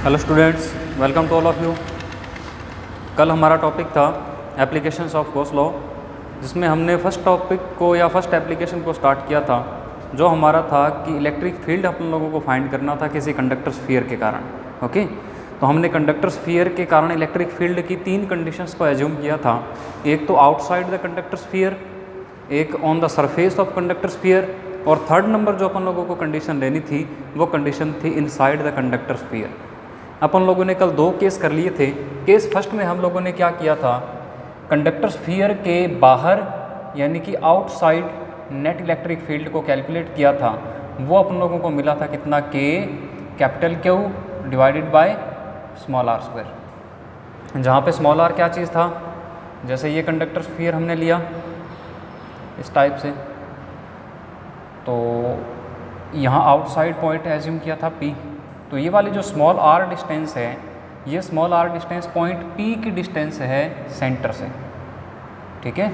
Hello students, welcome to all of you. कल हमारा topic था एप्लीकेशंस ऑफ गॉस लॉ, जिसमें हमने फर्स्ट टॉपिक को या फर्स्ट एप्लीकेशन को स्टार्ट किया था, जो हमारा था कि इलेक्ट्रिक फील्ड अपन लोगों को फाइंड करना था किसी कंडक्टर स्फीयर के कारण। ओके, तो हमने कंडक्टर स्फीयर के कारण इलेक्ट्रिक फील्ड की 3 कंडीशंस को एज्यूम किया था। एक तो आउटसाइड द कंडक्टर स्फीयर, एक on the surface of conductor sphere, और थर्ड नंबर जो अपन लोगों को कंडीशन लेनी थी वो कंडीशन थी इनसाइड द कंडक्टर स्फीयर। अपन लोगों ने कल 2 केस कर लिए थे। केस फर्स्ट में हम लोगों ने क्या किया था, कंडक्टर स्फीयर के बाहर यानी कि आउटसाइड नेट इलेक्ट्रिक फील्ड को कैलकुलेट किया था। वो अपन लोगों को मिला था कितना, k capital Q divided by small R square, जहाँ पे स्मॉल आर क्या चीज़ था। जैसे ये कंडक्टर स्फीयर हमने लिया इस टाइप से, तो यहाँ आउटसाइड पॉइंट एज्यूम किया था P। तो ये वाली जो स्मॉल आर डिस्टेंस है, ये small R distance point P की डिस्टेंस है सेंटर से, ठीक है।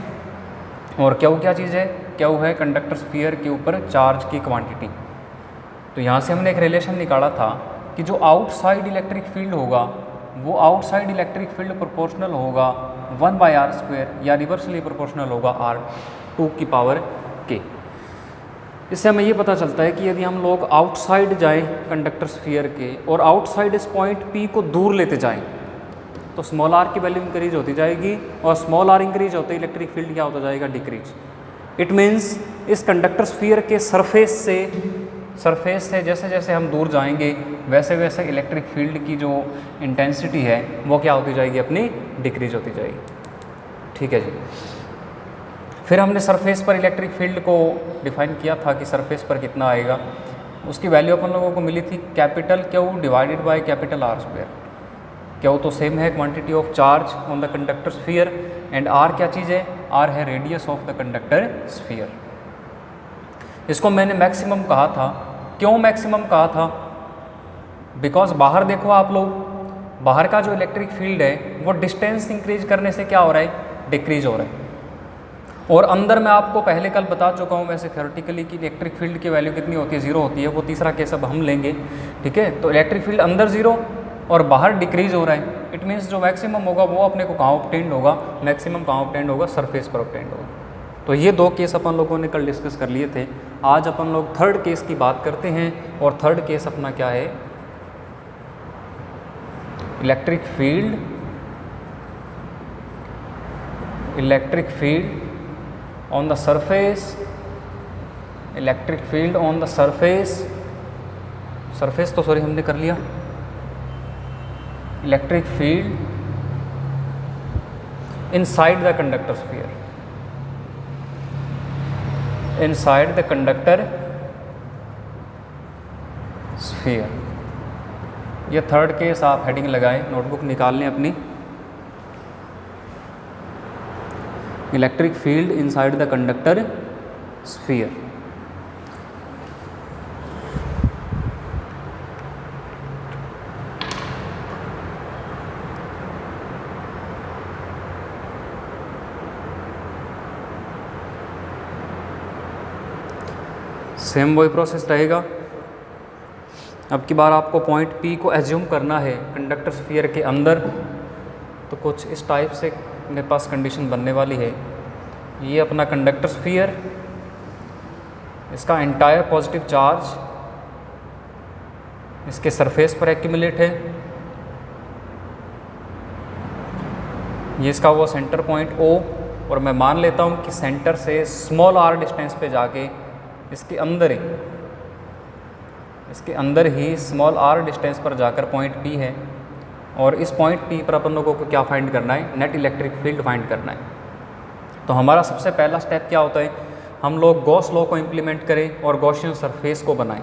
और क्यू क्या चीज़ है, क्यू है कंडक्टर स्फीयर के ऊपर चार्ज की क्वांटिटी। तो यहाँ से हमने एक रिलेशन निकाला था कि जो आउटसाइड इलेक्ट्रिक फील्ड होगा वो आउटसाइड इलेक्ट्रिक फील्ड प्रोपोर्शनल होगा 1/r² या रिवर्सली प्रोपोर्शनल होगा R2 की पावर k। इससे हमें ये पता चलता है कि यदि हम लोग आउटसाइड जाएं कंडक्टर स्फीयर के और आउटसाइड इस पॉइंट P को दूर लेते जाएं तो स्मॉल r की वैल्यू इंक्रीज होती जाएगी, और स्मॉल r इंक्रीज होते ही इलेक्ट्रिक फील्ड क्या होता जाएगा, डिक्रीज। इट मीन्स इस कंडक्टर स्फीयर के सरफेस से जैसे जैसे हम दूर जाएंगे वैसे वैसे इलेक्ट्रिक फील्ड की जो इंटेंसिटी है वो क्या होती जाएगी, अपनी डिक्रीज होती जाएगी, ठीक है जी। फिर हमने सरफेस पर इलेक्ट्रिक फील्ड को डिफाइन किया था कि सरफेस पर कितना आएगा। उसकी वैल्यू अपन लोगों को मिली थी capital Q divided by capital R square. Q तो सेम है, quantity of charge on the conductor sphere, and R क्या चीज़ है, आर है radius of the conductor sphere. इसको मैंने मैक्सिमम कहा था। क्यों मैक्सिमम कहा था, बिकॉज बाहर देखो आप लोग, बाहर का जो इलेक्ट्रिक फील्ड है वो डिस्टेंस इंक्रीज करने से क्या हो रहा है, डिक्रीज हो रहा है। और अंदर मैं आपको पहले कल बता चुका हूँ वैसे थ्योरेटिकली कि इलेक्ट्रिक फील्ड की वैल्यू कितनी होती है, 0 होती है। वो तीसरा केस अब हम लेंगे, ठीक है। तो इलेक्ट्रिक फील्ड अंदर 0 और बाहर डिक्रीज हो रहा है। इट मीन्स जो मैक्सिमम होगा वो अपने को कहाँ ऑब्टेन्ड होगा, मैक्सिमम कहाँ ऑब्टेन्ड होगा, सरफेस पर ऑब्टेन्ड होगा। तो ये 2 केस अपन लोगों ने कल डिस्कस कर लिए थे। आज अपन लोग थर्ड केस की बात करते हैं, और थर्ड केस अपना क्या है, electric field on the surface, electric field on the surface तो सॉरी हमने कर लिया, electric field inside the conductor sphere, inside the conductor sphere. ये थर्ड केस आप हेडिंग लगाएं, नोटबुक निकाल लें अपनी, electric field inside the conductor sphere. Same वही प्रोसेस रहेगा। अब की बार आपको पॉइंट P को एज्यूम करना है कंडक्टर स्फीयर के अंदर, तो कुछ इस टाइप से मेरे पास कंडीशन बनने वाली है। ये अपना कंडक्टर स्फीयर, इसका एंटायर पॉजिटिव चार्ज इसके सरफेस पर एक्यूमुलेट है। ये इसका वो सेंटर पॉइंट O, और मैं मान लेता हूँ कि सेंटर से स्मॉल r डिस्टेंस पे जाके इसके अंदर ही स्मॉल r डिस्टेंस पर जाकर पॉइंट P है, और इस पॉइंट P पर अपन लोगों को क्या फाइंड करना है, नेट इलेक्ट्रिक फील्ड फाइंड करना है। तो हमारा सबसे पहला स्टेप क्या होता है, हम लोग गॉस लॉ को इम्प्लीमेंट करें और गॉसियन सरफेस को बनाएं।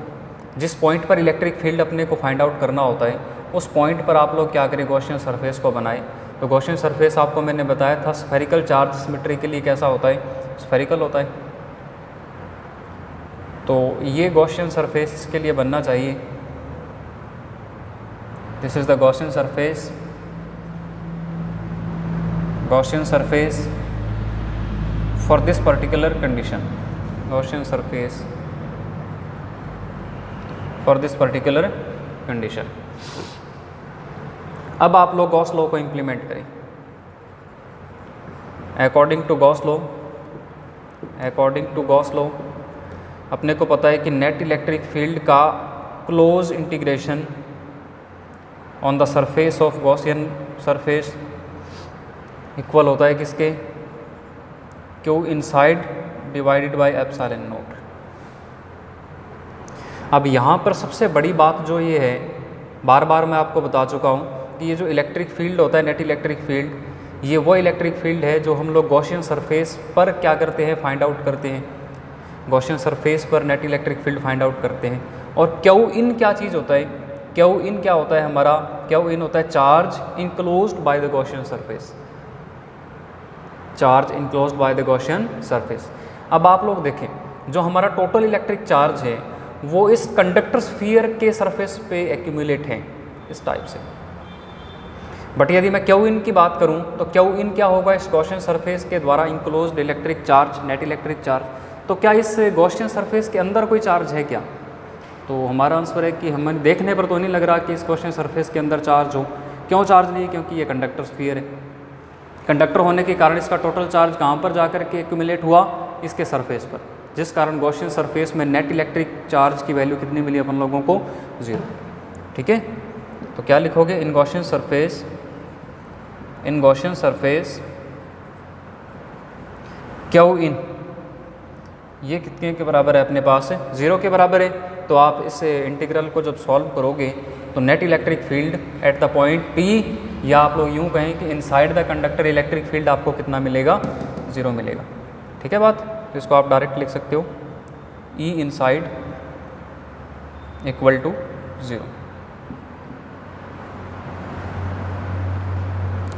जिस पॉइंट पर इलेक्ट्रिक फील्ड अपने को फाइंड आउट करना होता है उस पॉइंट पर आप लोग क्या करें, गॉसियन सरफेस को बनाएं। तो गॉसियन सरफेस आपको मैंने बताया था स्फेरिकल चार्ज सिमेट्री के लिए कैसा होता है, स्फेरिकल होता है। तो ये गॉसियन सरफेस इसके लिए बनना चाहिए। This is the Gaussian surface for this particular condition, Gaussian surface for this particular condition। अब आप लोग गॉस लॉ को इम्प्लीमेंट करें। अकॉर्डिंग टू गॉस लॉ अपने को पता है कि नेट इलेक्ट्रिक फील्ड का close integration on the surface of Gaussian surface equal होता है किसके, Q inside divided by epsilon not. अब यहाँ पर सबसे बड़ी बात जो ये है, बार बार मैं आपको बता चुका हूँ कि ये जो इलेक्ट्रिक फील्ड होता है, नेट इलेक्ट्रिक फील्ड, ये वो इलेक्ट्रिक फील्ड है जो हम लोग गॉसियन सरफेस पर क्या करते हैं, फाइंड आउट करते हैं। गॉसियन सरफेस पर net electric field find out करते हैं। और क्यू इन क्या चीज़ होता है, क्यू इन क्या होता है हमारा, क्यू इन होता है charge enclosed by the Gaussian surface, charge enclosed by the Gaussian surface. अब आप लोग देखें, जो हमारा टोटल इलेक्ट्रिक चार्ज है वो इस कंडक्टर स्फीयर के सरफेस पे एक्यूमुलेट है इस टाइप से। बट यदि मैं क्यू इन की बात करूं तो क्यू इन क्या होगा, इस गॉसियन सरफेस के द्वारा enclosed electric charge, net electric charge. तो क्या इस गॉसियन सरफेस के अंदर कोई चार्ज है क्या? तो हमारा आंसर है कि हमें देखने पर तो नहीं लग रहा कि इस गॉसियन सरफेस के अंदर चार्ज हो। क्यों चार्ज नहीं? क्योंकि ये कंडक्टर स्फीयर है। कंडक्टर होने के कारण इसका टोटल चार्ज कहाँ पर जाकर के एक्यूमुलेट हुआ, इसके सरफेस पर, जिस कारण गॉसियन सरफेस में नेट इलेक्ट्रिक चार्ज की वैल्यू कितनी मिली अपन लोगों को, 0। ठीक है, तो क्या लिखोगे, इन गॉसियन सरफेस क्यू इन ये कितने के बराबर है अपने पास है, 0 के बराबर है। तो आप इस इंटीग्रल को जब सॉल्व करोगे तो net electric field at the point P, या आप लोग यूँ कहें कि inside the conductor electric field आपको कितना मिलेगा, 0 मिलेगा। ठीक है बात, तो इसको आप डायरेक्ट लिख सकते हो, E inside equal to 0।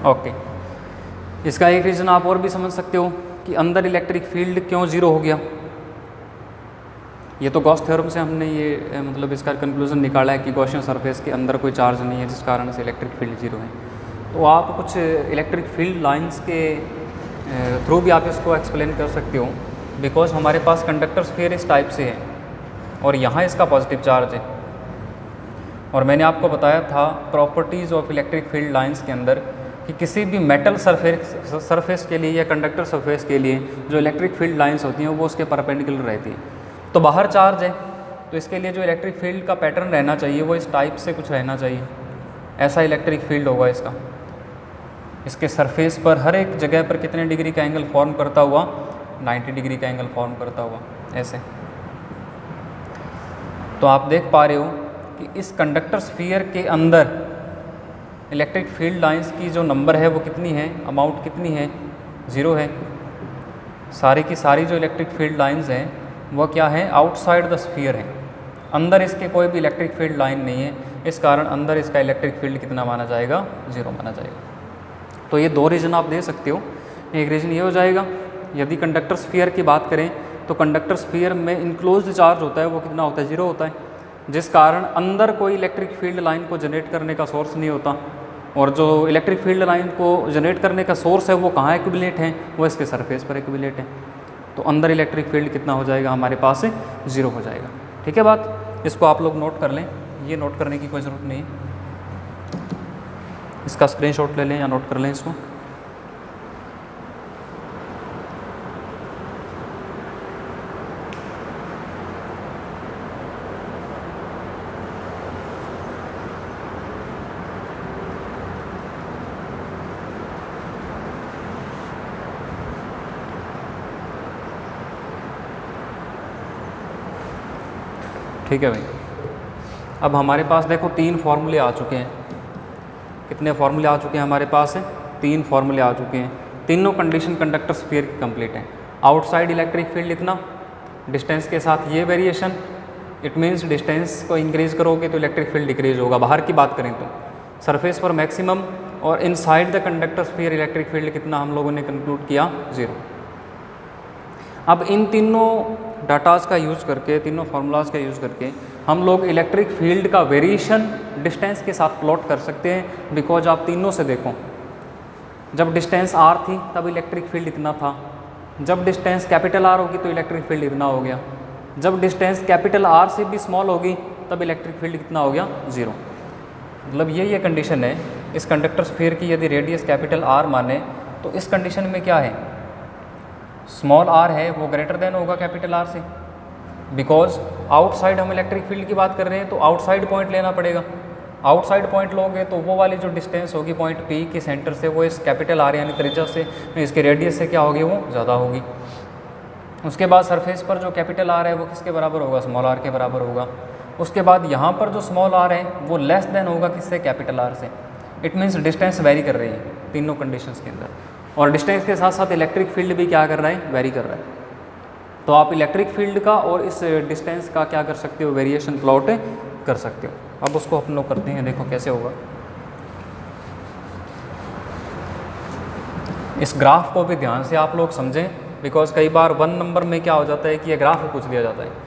Okay, इसका एक रीज़न आप और भी समझ सकते हो कि अंदर इलेक्ट्रिक फील्ड क्यों 0 हो गया। ये तो गॉस थ्योरम से हमने ये मतलब इसका कंक्लूजन निकाला है कि गॉसियन सरफेस के अंदर कोई चार्ज नहीं है, जिस कारण से इलेक्ट्रिक फील्ड 0 है। तो आप कुछ इलेक्ट्रिक फील्ड लाइंस के थ्रू भी आप इसको एक्सप्लेन कर सकते हो, बिकॉज हमारे पास कंडक्टर स्फीयर इस टाइप से है और यहाँ इसका पॉजिटिव चार्ज है। और मैंने आपको बताया था properties of electric field lines के अंदर कि किसी भी मेटल सरफेस के लिए या कंडक्टर सरफेस के लिए जो इलेक्ट्रिक फील्ड लाइंस होती हैं वो उसके परपेंडिकुलर रहती है। तो बाहर चार्ज है तो इसके लिए जो इलेक्ट्रिक फील्ड का पैटर्न रहना चाहिए वो इस टाइप से कुछ रहना चाहिए, ऐसा इलेक्ट्रिक फील्ड होगा इसका। इसके सरफेस पर हर एक जगह पर कितने डिग्री का एंगल फॉर्म करता हुआ, 90 डिग्री का एंगल फॉर्म करता हुआ ऐसे। तो आप देख पा रहे हो कि इस कंडक्टर स्फीयर के अंदर इलेक्ट्रिक फील्ड लाइंस की जो नंबर है वो कितनी है, अमाउंट कितनी है, 0 है। सारी की सारी जो इलेक्ट्रिक फील्ड लाइंस हैं वो क्या है, आउटसाइड द स्फीयर है, अंदर इसके कोई भी इलेक्ट्रिक फील्ड लाइन नहीं है, इस कारण अंदर इसका इलेक्ट्रिक फील्ड कितना माना जाएगा, 0 माना जाएगा। तो ये 2 रीज़न आप दे सकते हो। एक रीज़न ये हो जाएगा, यदि कंडक्टर स्फीयर की बात करें तो कंडक्टर स्फीयर में इनक्लोज्ड चार्ज होता है वो कितना होता है, 0 होता है, जिस कारण अंदर कोई इलेक्ट्रिक फील्ड लाइन को जनरेट करने का सोर्स नहीं होता। और जो इलेक्ट्रिक फील्ड लाइन को जनरेट करने का सोर्स है वो कहाँ एक्यूमुलेट है, वो इसके सरफेस पर एक्यूमुलेट है। तो अंदर इलेक्ट्रिक फील्ड कितना हो जाएगा हमारे पास से, 0 हो जाएगा। ठीक है बात, इसको आप लोग नोट कर लें, ये नोट करने की कोई ज़रूरत नहीं है, इसका स्क्रीनशॉट ले लें या नोट कर लें इसको। ठीक है भाई, अब हमारे पास देखो 3 फार्मूले आ चुके हैं। कितने फार्मूले आ चुके हैं हमारे पास है, 3 फार्मूले आ चुके हैं। तीनों कंडीशन कंडक्टर स्फीयर की कंप्लीट है। आउटसाइड इलेक्ट्रिक फील्ड इतना, डिस्टेंस के साथ ये वेरिएशन, इट मीन्स डिस्टेंस को इंक्रीज करोगे तो इलेक्ट्रिक फील्ड डिक्रीज होगा। बाहर की बात करें तो सरफेस पर मैक्सिमम, और inside the conductor sphere electric field कितना हम लोगों ने कंक्लूड किया, 0। अब इन तीनों डाटाज का यूज़ करके, तीनों फार्मूलाज का यूज़ करके हम लोग इलेक्ट्रिक फील्ड का वेरिएशन डिस्टेंस के साथ प्लॉट कर सकते हैं। बिकॉज आप तीनों से देखो, जब डिस्टेंस r थी तब इलेक्ट्रिक फील्ड इतना था, जब डिस्टेंस कैपिटल R होगी तो इलेक्ट्रिक फील्ड इतना हो गया, जब डिस्टेंस कैपिटल R से भी स्मॉल होगी तब इलेक्ट्रिक फील्ड कितना हो गया, 0। मतलब ये कंडीशन है इस कंडक्टर स्फीयर की यदि रेडियस कैपिटल आर माने तो इस कंडीशन में क्या है, स्मॉल आर है वो ग्रेटर देन होगा कैपिटल आर से, बिकॉज आउटसाइड हम इलेक्ट्रिक फील्ड की बात कर रहे हैं तो आउटसाइड पॉइंट लेना पड़ेगा। आउटसाइड पॉइंट लोगे तो वो वाली जो डिस्टेंस होगी पॉइंट पी के सेंटर से वो इस कैपिटल आर यानी त्रिज्या से, इसके रेडियस से क्या होगी, वो ज़्यादा होगी। उसके बाद सरफेस पर जो कैपिटल आर है वो किसके बराबर होगा, स्मॉल आर के बराबर होगा। उसके बाद यहाँ पर जो स्मॉल आर है वो लेस देन होगा किससे, कैपिटल आर से। इट मीन्स डिस्टेंस वेरी कर रही है तीनों कंडीशंस के अंदर, और डिस्टेंस के साथ साथ इलेक्ट्रिक फील्ड भी क्या कर रहा है, वेरी कर रहा है। तो आप इलेक्ट्रिक फील्ड का और इस डिस्टेंस का क्या कर सकते हो, वेरिएशन प्लॉट कर सकते हो। अब उसको हम लोग करते हैं, देखो कैसे होगा। इस ग्राफ को भी ध्यान से आप लोग समझें, बिकॉज कई बार 1 नंबर में क्या हो जाता है कि ये ग्राफ पूछ दिया जाता है।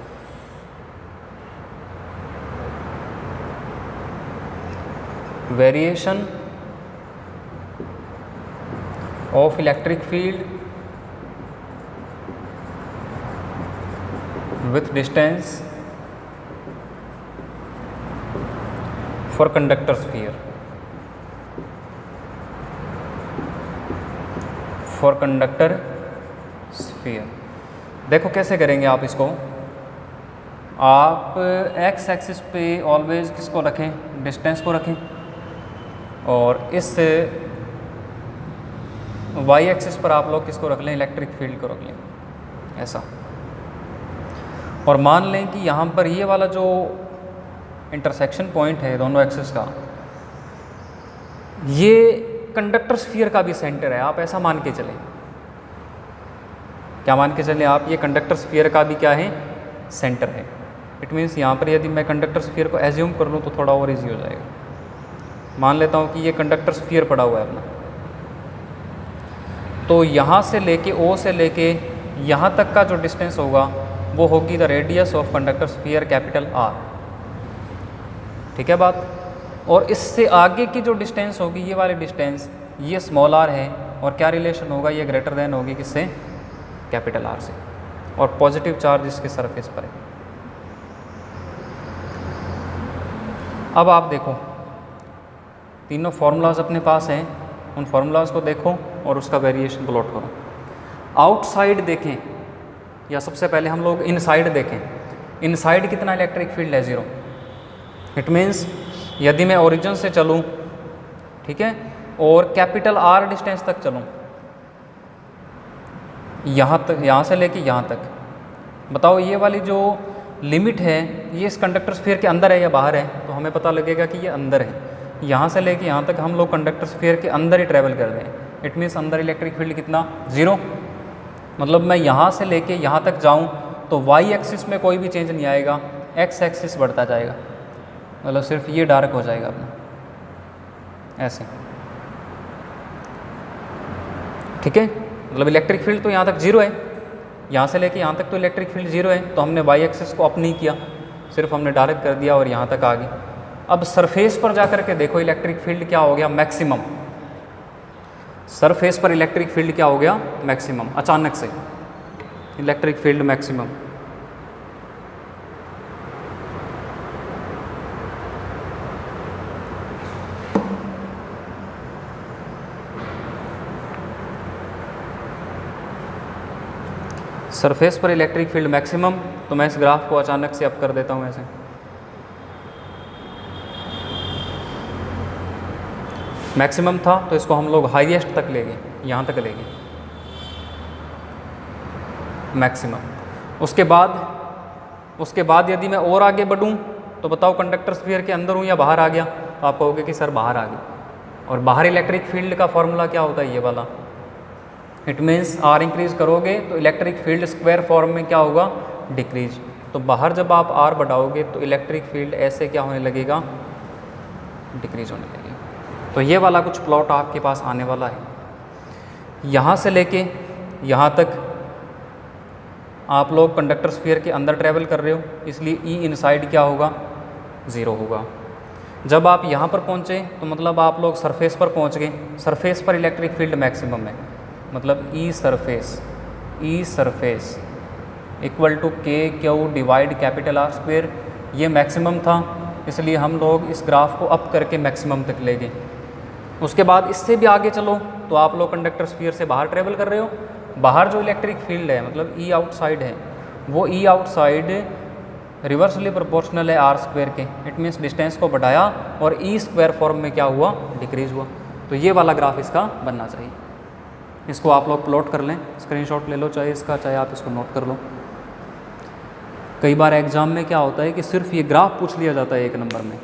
Variation of electric field with distance for conductor sphere, for conductor sphere. देखो कैसे करेंगे आप इसको, आप एक्स एक्सिस पे ऑलवेज किसको रखें, डिस्टेंस को रखें, और इस वाई एक्सिस पर आप लोग किसको रख लें, इलेक्ट्रिक फील्ड को रख लें, ऐसा। और मान लें कि यहाँ पर ये वाला जो इंटरसेक्शन पॉइंट है दोनों एक्सिस का, ये कंडक्टर स्फीयर का भी सेंटर है, आप ऐसा मान के चलें। क्या मान के चलें आप, ये कंडक्टर स्फीयर का भी क्या है, सेंटर है। इट मीन्स यहाँ पर यदि मैं कंडक्टर स्फीयर को एज्यूम कर लूँ तो थोड़ा और इजी हो जाएगा। मान लेता हूँ कि ये कंडक्टर स्फीयर पड़ा हुआ है अपना, तो यहाँ से लेके ओ से लेके यहाँ तक का जो डिस्टेंस होगा वो होगी the radius of conductor sphere capital R, ठीक है बात। और इससे आगे की जो डिस्टेंस होगी, ये वाली डिस्टेंस, ये स्मॉल आर है, और क्या रिलेशन होगा, ये ग्रेटर देन होगी किससे, कैपिटल आर से, और पॉजिटिव चार्ज इसके सरफेस पर है। अब आप देखो तीनों फार्मूलाज अपने पास हैं, उन फार्मूलाज को देखो और उसका वेरिएशन प्लॉट करो। आउटसाइड देखें, या सबसे पहले हम लोग इनसाइड देखें। इनसाइड कितना इलेक्ट्रिक फील्ड है, 0। इट मीन्स यदि मैं ओरिजिन से चलूँ, ठीक है, और कैपिटल आर डिस्टेंस तक चलूँ, यहाँ तक, यहाँ से लेके यहाँ तक, बताओ ये वाली जो लिमिट है ये इस कंडक्टर स्फीयर के अंदर है या बाहर है, तो हमें पता लगेगा कि ये अंदर है। यहाँ से लेके यहाँ तक हम लोग कंडक्टर स्फीयर के अंदर ही ट्रैवल कर रहे हैं। इट मीन्स अंदर इलेक्ट्रिक फील्ड कितना, 0। मतलब मैं यहाँ से लेके यहाँ तक जाऊँ तो वाई एक्सिस में कोई भी चेंज नहीं आएगा, एक्स एक्सिस बढ़ता जाएगा, मतलब सिर्फ ये डार्क हो जाएगा अपना, ऐसे, ठीक है। मतलब इलेक्ट्रिक फील्ड तो यहाँ तक 0 है, यहाँ से लेके यहाँ तक तो इलेक्ट्रिक फील्ड 0 है, तो हमने वाई एक्सिस को अप नहीं किया, सिर्फ हमने डायरेक्ट कर दिया और यहाँ तक आ गई। अब सरफेस पर जा कर के देखो इलेक्ट्रिक फील्ड क्या हो गया, मैक्सिमम। सरफेस पर इलेक्ट्रिक फील्ड क्या हो गया, मैक्सिमम, अचानक से इलेक्ट्रिक फील्ड मैक्सिमम। सरफेस पर इलेक्ट्रिक फील्ड मैक्सिमम, तो मैं इस ग्राफ को अचानक से अप कर देता हूँ ऐसे। मैक्सिमम था तो इसको हम लोग हाईएस्ट तक लेंगे, यहाँ तक लेंगे मैक्सिमम। उसके बाद यदि मैं और आगे बढ़ूँ तो बताओ कंडक्टर स्फीयर के अंदर हूँ या बाहर आ गया, तो आप कहोगे कि सर बाहर आ गया। और बाहर इलेक्ट्रिक फील्ड का फॉर्मूला क्या होता है, ये वाला। इट मीन्स आर इंक्रीज करोगे तो इलेक्ट्रिक फील्ड स्क्वायर फॉर्म में क्या होगा, डिक्रीज। तो बाहर जब आप आर बढ़ाओगे तो इलेक्ट्रिक फील्ड ऐसे क्या होने लगेगा, डिक्रीज होने लगेगा। तो ये वाला कुछ प्लॉट आपके पास आने वाला है। यहाँ से लेके यहाँ तक आप लोग कंडक्टर स्फीयर के अंदर ट्रैवल कर रहे हो, इसलिए ई इनसाइड क्या होगा, 0 होगा। जब आप यहाँ पर पहुँचे तो मतलब आप लोग सरफेस पर पहुँच गए, सरफेस पर इलेक्ट्रिक फील्ड मैक्सिमम है, मतलब ई सरफेस इक्वल टू के Q divide capital R square. ये मैक्सिमम था, इसलिए हम लोग इस ग्राफ को अप करके मैक्सिमम तक ले गए। उसके बाद इससे भी आगे चलो तो आप लोग कंडक्टर स्फीयर से बाहर ट्रेवल कर रहे हो। बाहर जो इलेक्ट्रिक फील्ड है मतलब ई आउटसाइड है, वो ई आउटसाइड रिवर्सली प्रोपोर्शनल है आर स्क्वायर के। इट मीन्स डिस्टेंस को बढ़ाया और ई स्क्वायर फॉर्म में क्या हुआ, डिक्रीज हुआ। तो ये वाला ग्राफ इसका बनना चाहिए। इसको आप लोग प्लॉट कर लें, स्क्रीनशॉट ले लो चाहे इसका, चाहे आप इसको नोट कर लो। कई बार एग्जाम में क्या होता है कि सिर्फ ये ग्राफ पूछ लिया जाता है 1 नंबर में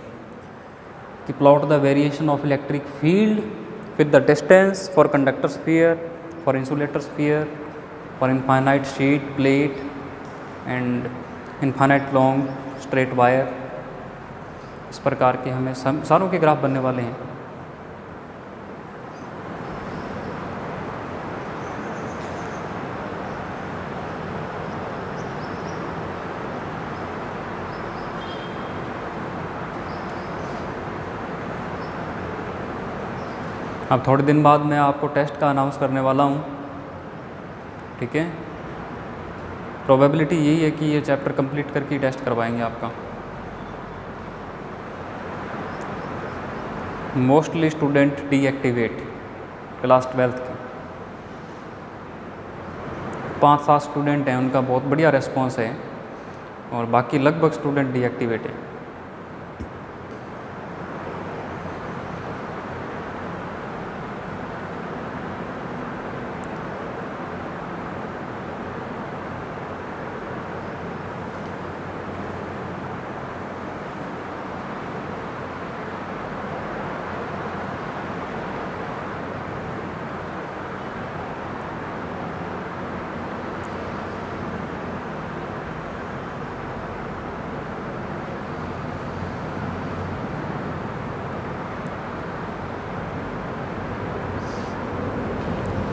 कि plot the variation of electric field with the distance for conductor sphere, for insulator sphere, for infinite sheet plate and infinite long straight wire. इस प्रकार के हमें सारों के ग्राफ बनने वाले हैं। अब थोड़े दिन बाद मैं आपको टेस्ट का अनाउंस करने वाला हूँ, ठीक है। प्रोबेबिलिटी यही है कि ये चैप्टर कंप्लीट करके ही टेस्ट करवाएंगे आपका। Mostly student deactivate class 12th के 5-7 स्टूडेंट हैं, उनका बहुत बढ़िया रिस्पॉन्स है और बाकी लगभग स्टूडेंट डीएक्टिवेट है।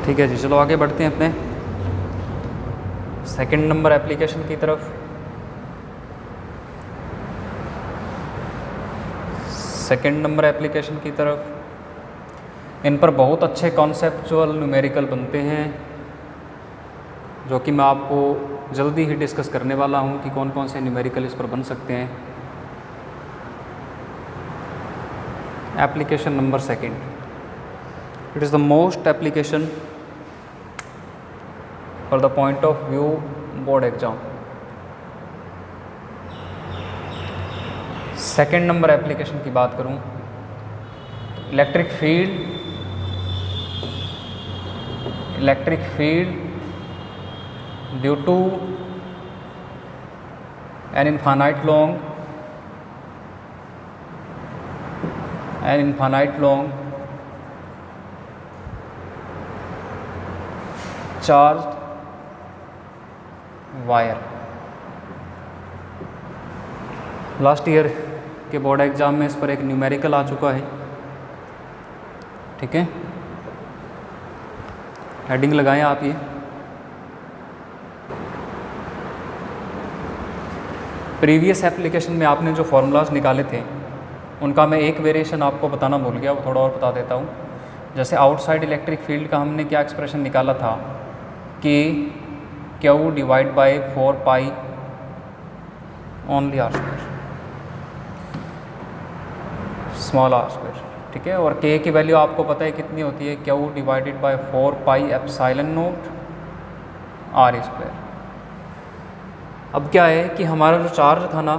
ठीक है जी, चलो आगे बढ़ते हैं अपने सेकंड नंबर एप्लीकेशन की तरफ। सेकंड नंबर एप्लीकेशन की तरफ इन पर बहुत अच्छे कॉन्सेप्चुअल न्यूमेरिकल बनते हैं, जो कि मैं आपको जल्दी ही डिस्कस करने वाला हूं कि कौन कौन से न्यूमेरिकल इस पर बन सकते हैं। Application number second, it is the most application for the point of view board exam। Second number application की बात करूं, electric field due to an infinite long charge wire. Last year के बोर्ड एग्जाम में इस पर एक numerical आ चुका है, ठीक है। हेडिंग लगाएं आप ये। प्रीवियस एप्लीकेशन में आपने जो फॉर्मूलाज निकाले थे उनका मैं एक वेरिएशन आपको बताना भूल गया, वो थोड़ा और बता देता हूँ। जैसे आउटसाइड इलेक्ट्रिक फील्ड का हमने क्या एक्सप्रेशन निकाला था कि Q divide by 4 pi only R square, small R square, ठीक है। और K की वैल्यू आपको पता है कितनी होती है, Q divided by 4 pi epsilon nought R square. अब क्या है कि हमारा जो चार्ज था ना,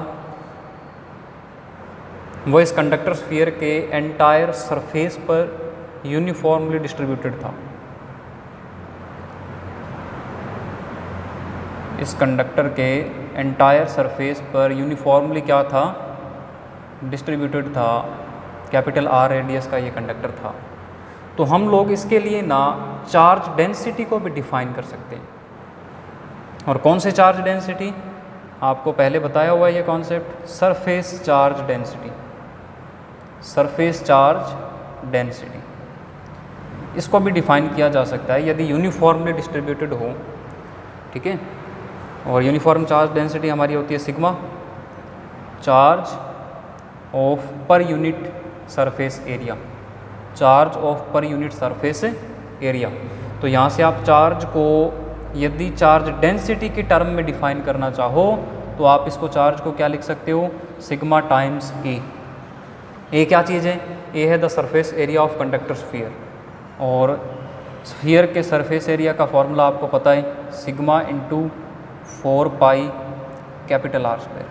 वो इस कंडक्टर स्फीयर के एंटायर सरफेस पर यूनिफॉर्मली डिस्ट्रीब्यूटेड था। इस कंडक्टर के एंटायर सरफेस पर यूनिफॉर्मली क्या था, डिस्ट्रीब्यूटेड था। कैपिटल आर रेडियस का ये कंडक्टर था। तो हम लोग इसके लिए ना चार्ज डेंसिटी को भी डिफाइन कर सकते हैं। और कौन से चार्ज डेंसिटी, आपको पहले बताया हुआ है ये concept, surface charge density. Surface charge density इसको भी डिफाइन किया जा सकता है यदि यूनिफॉर्मली डिस्ट्रीब्यूटेड हो, ठीक है। और यूनिफॉर्म चार्ज डेंसिटी हमारी होती है sigma, charge of per unit surface area, charge of per unit surface area. तो यहाँ से आप चार्ज को यदि चार्ज डेंसिटी की टर्म में डिफाइन करना चाहो तो आप इसको चार्ज को क्या लिख सकते हो, सिग्मा टाइम्स के। ये क्या चीज़ है? ये है the surface area of conductor sphere, और स्फीयर के सरफेस एरिया का फॉर्मूला आपको पता है, sigma into 4 pi capital R square,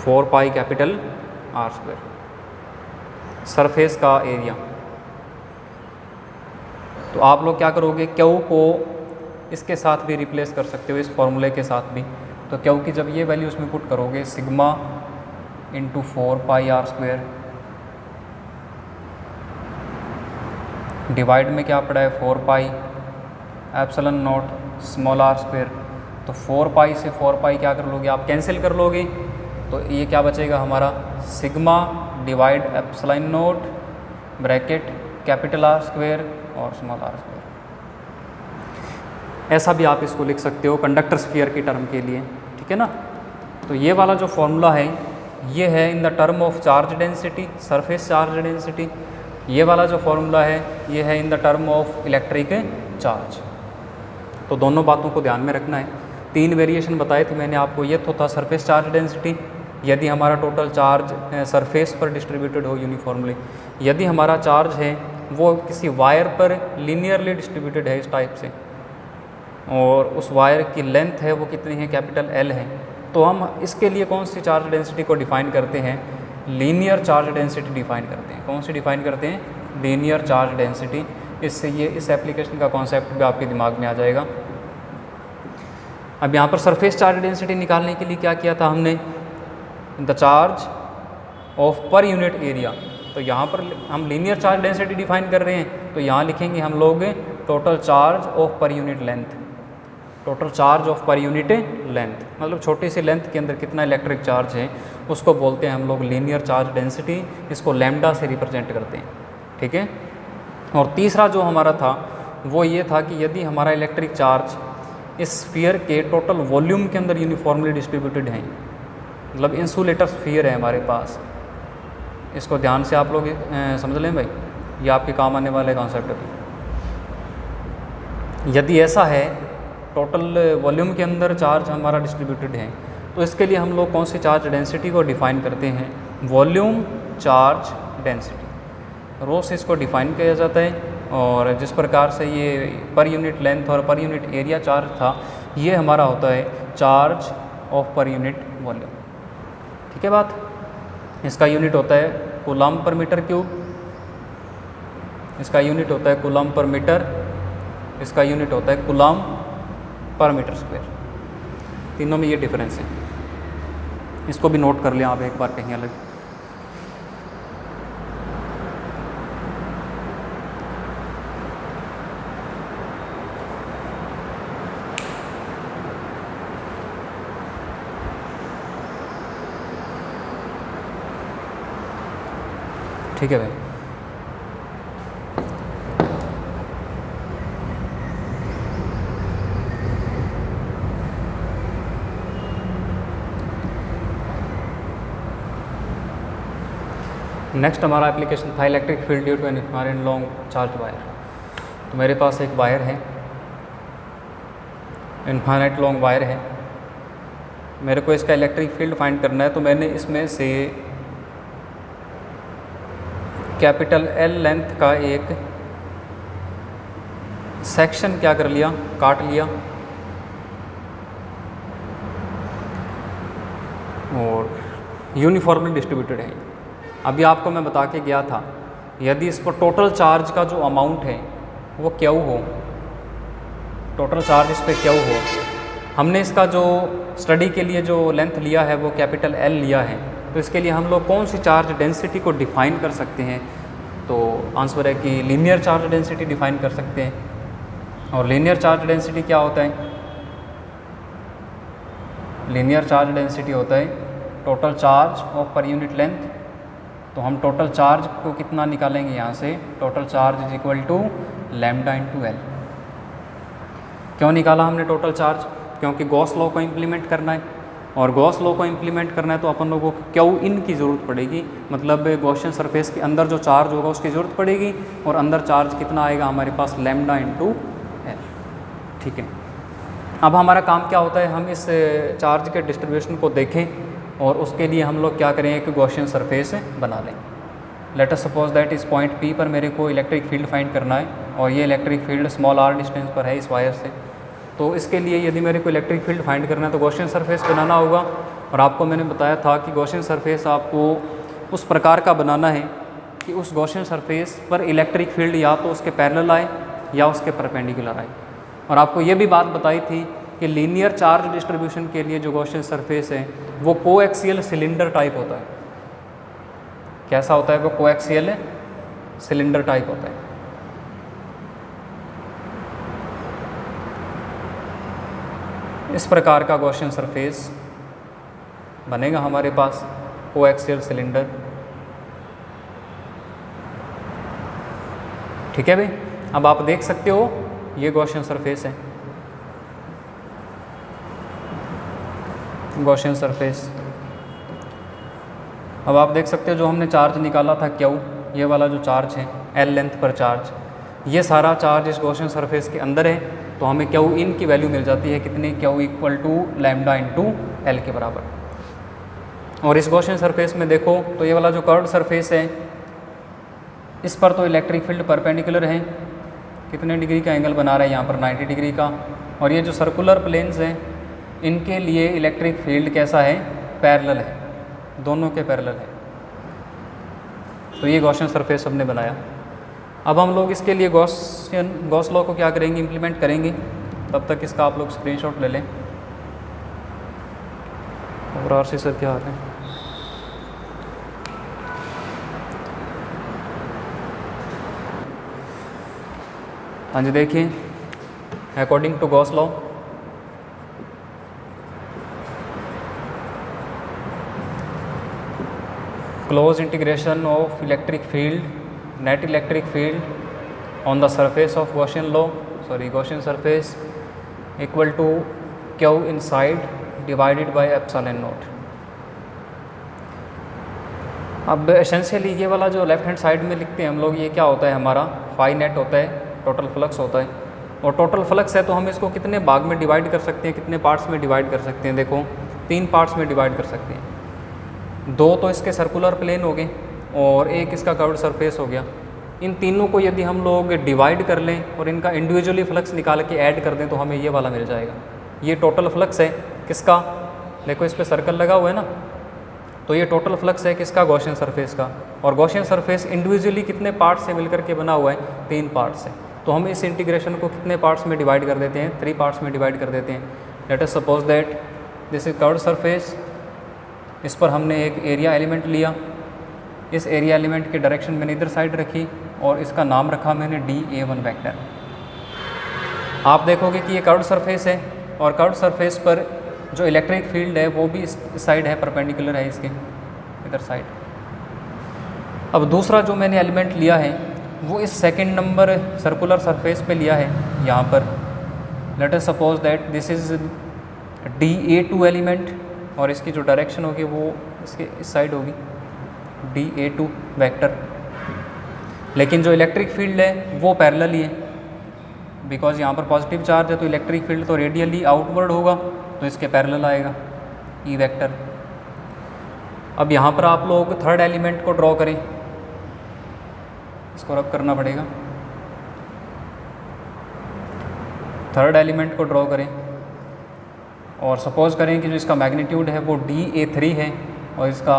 4 pi capital R square surface का एरिया। तो आप लोग क्या करोगे, क्यू को इसके साथ भी रिप्लेस कर सकते हो, इस फॉर्मूले के साथ भी। तो क्यू की जब ये वैल्यू उसमें पुट करोगे, sigma into 4 pi R square divide में क्या पड़ा है 4 pi epsilon nought small R square. तो 4 पाई से 4 पाई क्या कर लोगे आप, कैंसिल कर लोगे। तो ये क्या बचेगा हमारा, sigma divide epsilon not bracket capital R square और स्मॉल आर स्क्वायर। ऐसा भी आप इसको लिख सकते हो कंडक्टर स्फीयर की टर्म के लिए, ठीक है ना। तो ये वाला जो फॉर्मूला है ये है in the term of charge density, surface charge density. ये वाला जो फॉर्मूला है ये है in the term of electric charge. तो दोनों बातों को ध्यान में रखना है। 3 वेरिएशन बताए थे मैंने आपको। ये तो था सरफेस चार्ज डेंसिटी, यदि हमारा टोटल चार्ज सरफेस पर डिस्ट्रीब्यूटेड हो यूनिफॉर्मली। यदि हमारा चार्ज है वो किसी वायर पर लीनियरली डिस्ट्रीब्यूटेड है इस टाइप से, और उस वायर की लेंथ है वो कितनी है, कैपिटल एल है। तो हम इसके लिए कौन सी चार्ज डेंसिटी को डिफ़ाइन करते हैं, लीनियर चार्ज डेंसिटी डिफ़ाइन करते हैं। कौन सी डिफ़ाइन करते हैं, लीनियर चार्ज डेंसिटी। इससे ये इस एप्लीकेशन का कॉन्सेप्ट भी आपके दिमाग में आ जाएगा। अब यहाँ पर सरफेस चार्ज डेंसिटी निकालने के लिए क्या किया था हमने, the charge of per unit area. तो यहाँ पर हम लीनियर चार्ज डेंसिटी डिफ़ाइन कर रहे हैं, तो यहाँ लिखेंगे हम लोग total charge of per unit length, total charge of per unit length, मतलब छोटी सी लेंथ के अंदर कितना इलेक्ट्रिक चार्ज है उसको बोलते हैं हम लोग लीनियर चार्ज डेंसिटी। इसको लैम्डा से रिप्रेजेंट करते हैं, ठीक है। और तीसरा जो हमारा था वो ये था कि यदि हमारा इलेक्ट्रिक चार्ज इस स्फीयर के टोटल वॉल्यूम के अंदर यूनिफॉर्मली डिस्ट्रीब्यूटेड हैं, मतलब इंसुलेटर स्फीयर है हमारे पास। इसको ध्यान से आप लोग समझ लें भाई, ये आपके काम आने वाले कॉन्सेप्ट है। यदि ऐसा है टोटल वॉल्यूम के अंदर चार्ज हमारा डिस्ट्रीब्यूटेड है, तो इसके लिए हम लोग कौन सी चार्ज डेंसिटी को डिफ़ाइन करते हैं, वॉल्यूम चार्ज डेंसिटी। रो से इसको डिफ़ाइन किया जाता है। और जिस प्रकार से ये पर यूनिट लेंथ और पर यूनिट एरिया चार्ज था, ये हमारा होता है charge of per unit volume, ठीक है बात। इसका यूनिट होता है कूलम पर मीटर क्यूब, इसका यूनिट होता है कूलम पर मीटर, इसका यूनिट होता है कूलम पर मीटर स्क्वायर। तीनों में ये डिफरेंस है, इसको भी नोट कर लें आप एक बार कहीं अलग। ठीक है भाई। नेक्स्ट हमारा एप्लीकेशन था electric field due to an infinite long charge wire. तो मेरे पास एक वायर है, इन्फिनिट लॉन्ग वायर है, मेरे को इसका इलेक्ट्रिक फील्ड फाइंड करना है। तो मैंने इसमें से कैपिटल एल लेंथ का एक सेक्शन क्या कर लिया, काट लिया, और यूनिफॉर्मली डिस्ट्रीब्यूटेड है। अभी आपको मैं बता के गया था, यदि इस पर टोटल चार्ज का जो अमाउंट है वो क्यू हो, टोटल चार्ज इस पर क्यू हो, हमने इसका जो स्टडी के लिए जो लेंथ लिया है वो कैपिटल एल लिया है, तो इसके लिए हम लोग कौन सी चार्ज डेंसिटी को डिफ़ाइन कर सकते हैं। तो आंसर है कि लीनियर चार्ज डेंसिटी डिफ़ाइन कर सकते हैं। और लीनियर चार्ज डेंसिटी क्या होता है, लीनियर चार्ज डेंसिटी होता है total charge of per unit length. तो हम टोटल चार्ज को कितना निकालेंगे यहाँ से, total charge is equal to lambda into L. क्यों निकाला हमने टोटल चार्ज, क्योंकि गॉस लॉ को इम्प्लीमेंट करना है, और गॉस लॉ को इम्प्लीमेंट करना है तो अपन लोगों को क्यू इन की ज़रूरत पड़ेगी, मतलब गॉसियन सरफेस के अंदर जो चार्ज होगा उसकी ज़रूरत पड़ेगी, और अंदर चार्ज कितना आएगा हमारे पास, लैम्डा इंटू एल, ठीक है। अब हमारा काम क्या होता है, हम इस चार्ज के डिस्ट्रीब्यूशन को देखें और उसके लिए हम लोग क्या करेंगे कि गॉसियन सरफेस बना लें। लेट अस सपोज दैट इस पॉइंट P पर मेरे को इलेक्ट्रिक फील्ड फाइंड करना है और ये electric field small r distance पर है इस वायर से। तो इसके लिए यदि मेरे को इलेक्ट्रिक फील्ड फाइंड करना है तो गॉसियन सरफेस बनाना होगा। और आपको मैंने बताया था कि गॉसियन सरफेस आपको उस प्रकार का बनाना है कि उस गॉसियन सरफेस पर इलेक्ट्रिक फील्ड या तो उसके पैरेलल आए या उसके परपेंडिकुलर आए। और आपको ये भी बात बताई थी कि लीनियर चार्ज डिस्ट्रीब्यूशन के लिए जो गॉसियन सरफेस है वो कोएक्सियल सिलेंडर टाइप होता है। कैसा होता है वो? कोएक्सियल सिलेंडर टाइप होता है। इस प्रकार का गॉसियन सरफेस बनेगा हमारे पास, कोएक्सियल सिलेंडर। ठीक है भाई, अब आप देख सकते हो ये गॉसियन सरफेस है, गॉसियन सरफेस। अब आप देख सकते हो जो हमने चार्ज निकाला था क्यू, ये वाला जो चार्ज है एल लेंथ पर चार्ज, ये सारा चार्ज इस गॉसियन सरफेस के अंदर है। तो हमें क्यू इन की वैल्यू मिल जाती है कितनी? Q equal to lambda into L के बराबर। और इस गॉसियन सरफेस में देखो तो ये वाला जो कर्व्ड सरफेस है इस पर तो इलेक्ट्रिक फील्ड परपेंडिकुलर है, कितने डिग्री का एंगल बना रहा है यहाँ पर? 90 डिग्री का। और ये जो सर्कुलर प्लेन्स हैं इनके लिए इलेक्ट्रिक फील्ड कैसा है? पैरेलल है, दोनों के पैरेलल है। तो ये गॉसियन सरफेस हमने बनाया। अब हम लोग इसके लिए गॉस लॉ को क्या करेंगे? इम्प्लीमेंट करेंगे। तब तक इसका आप लोग स्क्रीनशॉट ले लें। और आरसी सर क्या हाल है? हाँ जी, देखिए according to Gauss law close integration of electric field, net electric field on the surface of Gaussian surface equal to Q inside divided by epsilon naught। अब एसेंशियली ये वाला जो लेफ्ट हैंड साइड में लिखते हैं हम लोग, ये क्या होता है? हमारा फाई नेट होता है, टोटल फ्लक्स होता है। और टोटल फ्लक्स है तो हम इसको कितने भाग में डिवाइड कर सकते हैं, कितने पार्ट्स में डिवाइड कर सकते हैं? देखो 3 पार्ट्स में डिवाइड कर सकते हैं। 2 तो इसके सर्कुलर प्लेन हो गए और एक इसका कर्व्ड सरफेस हो गया। इन तीनों को यदि हम लोग डिवाइड कर लें और इनका इंडिविजुअली फ्लक्स निकाल के ऐड कर दें तो हमें ये वाला मिल जाएगा। ये टोटल फ्लक्स है किसका? देखो इस पर सर्कल लगा हुआ है ना, तो ये टोटल फ्लक्स है किसका? गॉसियन सरफेस का। और गॉसियन सरफेस इंडिविजुअली कितने पार्ट से मिलकर के बना हुआ है? 3 पार्ट से। तो हम इस इंटीग्रेशन को कितने पार्ट्स में डिवाइड कर देते हैं? 3 पार्ट्स में डिवाइड कर देते हैं। Let us suppose that this is curved surface, इस पर हमने एक एरिया एलिमेंट लिया, इस एरिया एलिमेंट की डायरेक्शन मैंने इधर साइड रखी और इसका नाम रखा मैंने dA1 वेक्टर। आप देखोगे कि ये कर्व्ड सरफेस है और कर्व्ड सरफेस पर जो इलेक्ट्रिक फील्ड है वो भी इस साइड है, परपेंडिकुलर है इसके इधर साइड। अब दूसरा जो मैंने एलिमेंट लिया है वो इस सेकंड नंबर सर्कुलर सरफेस पे लिया है यहाँ पर। Let us suppose that this is dA2 element और इसकी जो डायरेक्शन होगी वो इसके इस साइड होगी, dA2 वेक्टर। लेकिन जो इलेक्ट्रिक फील्ड है वो पैरेलल ही है, बिकॉज यहाँ पर पॉजिटिव चार्ज है तो इलेक्ट्रिक फील्ड तो रेडियली आउटवर्ड होगा, तो इसके पैरेलल आएगा E वेक्टर। अब यहाँ पर आप लोग थर्ड एलिमेंट को ड्रॉ करें, इसको रब करना पड़ेगा। थर्ड एलिमेंट को ड्रॉ करें और सपोज करें कि जो इसका मैग्नीट्यूड है वो dA3 है और इसका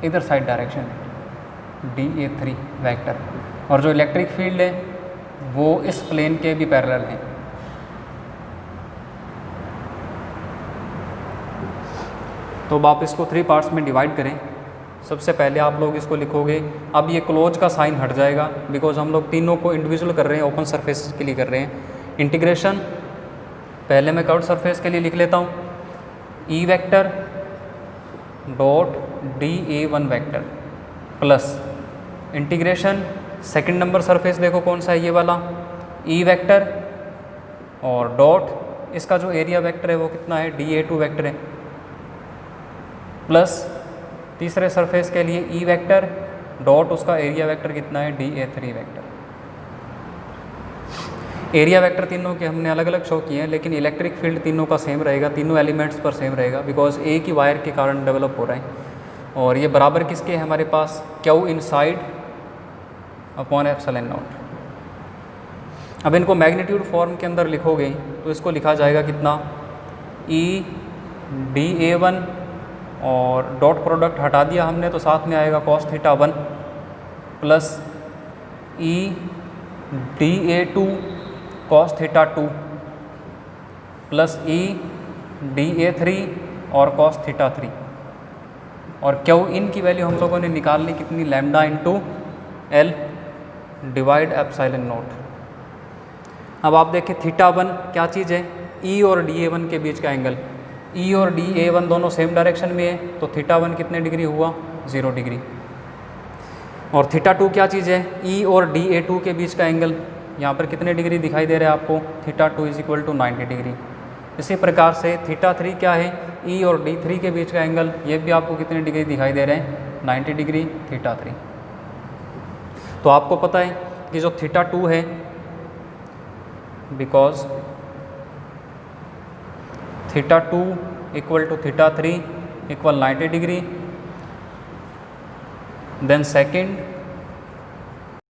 इधर साइड डायरेक्शन है dA3 वेक्टर। और जो इलेक्ट्रिक फील्ड है वो इस प्लेन के भी पैरेलल है। तो अब आप इसको 3 पार्ट्स में डिवाइड करें। सबसे पहले आप लोग इसको लिखोगे, अब ये क्लोज का साइन हट जाएगा बिकॉज हम लोग तीनों को इंडिविजुअल कर रहे हैं, ओपन सरफेस के लिए कर रहे हैं। इंटीग्रेशन पहले मैं कर्व्ड सरफेस के लिए लिख लेता हूँ, E vector dot dA1 vector plus integration second number surface देखो कौन सा है, ये वाला E वेक्टर और डॉट इसका जो एरिया वेक्टर है वो कितना है, dA2 वेक्टर है, प्लस तीसरे सरफेस के लिए E वेक्टर डॉट उसका एरिया वेक्टर कितना है, dA3 वेक्टर। एरिया वेक्टर तीनों के हमने अलग अलग शो किए हैं, लेकिन इलेक्ट्रिक फील्ड तीनों का सेम रहेगा, तीनों एलिमेंट्स पर सेम रहेगा, बिकॉज एक ही वायर के कारण डेवलप हो रहा है। और ये बराबर किसके है हमारे पास, Q inside upon epsilon not. अब इनको मैग्नीट्यूड फॉर्म के अंदर लिखोगे तो इसको लिखा जाएगा कितना, ई डी ए वन, और डॉट प्रोडक्ट हटा दिया हमने तो साथ में आएगा cos theta one plus E D A two cos theta two plus E D A three और कॉस थीटा थ्री। और क्यू इन की वैल्यू हम लोगों ने निकालनी कितनी, lambda into L divide epsilon not. अब आप देखें थीटा वन क्या चीज़ है, ई और डी ए वन के बीच का एंगल, ई और डी ए वन दोनों सेम डायरेक्शन में है, तो थीटा वन कितने डिग्री हुआ, 0 डिग्री। और थीटा टू क्या चीज़ है, ई और डी ए टू के बीच का एंगल, यहाँ पर कितने डिग्री दिखाई दे रहा है आपको, theta two is equal to 90 degree. इसी प्रकार से थीटा थ्री क्या है, ई और डी थ्री के बीच का एंगल, ये भी आपको कितने डिग्री दिखाई दे रहे हैं, 90 डिग्री थीटा थ्री। तो आपको पता है कि जो थीटा टू है, because theta two equal to theta three equal 90 degree, then second